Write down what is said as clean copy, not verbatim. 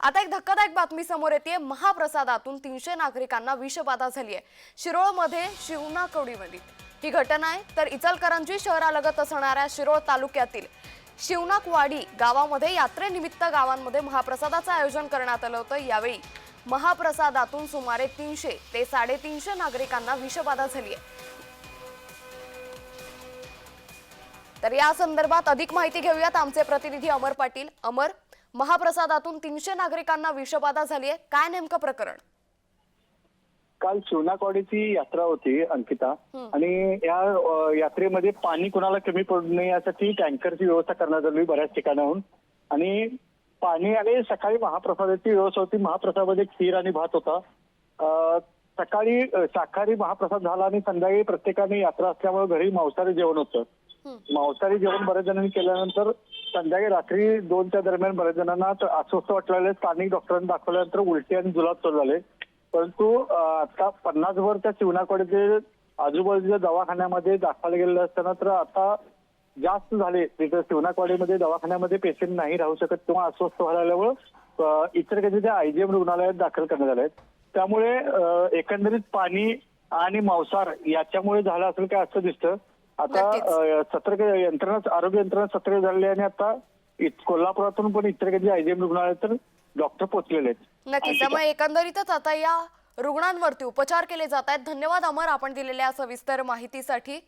आता एक धक्कादायक बातमी समोर येते। महाप्रसादातून 300 नागरिकांना विषबाधा झाली आहे। शिरोळमध्ये शिवनाकवाडीमध्ये ही घटना आहे। तर इचलकरंजी शहरालगत असणाऱ्या शिरोळ तालुक्यातील शिवनाकवाडी गावामध्ये यात्रेनिमित्त गावांमध्ये महाप्रसादाचं आयोजन करण्यात आलं होतं। यावेळी महाप्रसादातून सुमारे 300 ते 350 नागरिकांना विषबाधा झाली आहे। तर या संदर्भात अधिक माहिती घेऊयात आमचे प्रतिनिधी अमर पाटील। अमर, महाप्रसादातून 300 नागरिकांना विषबाधा झाली आहे, काय नेमकं प्रकरण? काल शिवनाकवाडीची यात्रा होती अंकिता, आणि या यात्रेमध्ये पाणी कुणाला कमी पडू नये यासाठी टँकरची व्यवस्था करण्यात आली बऱ्याच ठिकाणाहून। आणि पाणी आणि सकाळी महाप्रसादाची व्यवस्था होती। महाप्रसादामध्ये खीर आणि भात होता। सकाळी शाकाहारी महाप्रसाद झाला आणि संध्याकाळी प्रत्येकाने यात्रा असल्यामुळे घरी मांसाहारी जेवण होतं। मांसाहारी जेवण बऱ्याच जणांनी केल्यानंतर संध्याकाळी रात्री 2च्या दरम्यान बऱ्याच जणांना अस्वस्थ वाटलेले, स्थानिक डॉक्टरांनी दाखवल्यानंतर उलटी आणि जुलाब चालू झाले। परंतु आता 50 वर त्या शिवनाकवाडीचे आजूबाजूच्या दवाखान्यामध्ये दाखल गेलेले असताना तर आता जास्त झाले। तिथे शिवनाकवाडीमध्ये दवाखान्यामध्ये पेशंट नाही राहू शकत किंवा अस्वस्थ व्हायला लागल्यामुळे इचलकरंजीच्या आयजीएम रुग्णालयात दाखल करण्यात आले। त्यामुळे एकंदरीत पाणी आणि मांसाहार याच्यामुळे झालं असेल काय असं दिसतं। आता सतर्क यंत्रणा, आरोग्य यंत्रणा सतर्क झाली आणि आता कोल्हापुरातून पण इचलकरंजी आयजीएम रुग्णालयात डॉक्टर पोहोचलेले आहेत। नक्कीच, त्यामुळे एकंदरीतच आता या रुग्णांवरती उपचार केले जात आहेत। धन्यवाद अमर, आपण दिलेल्या सविस्तर माहितीसाठी।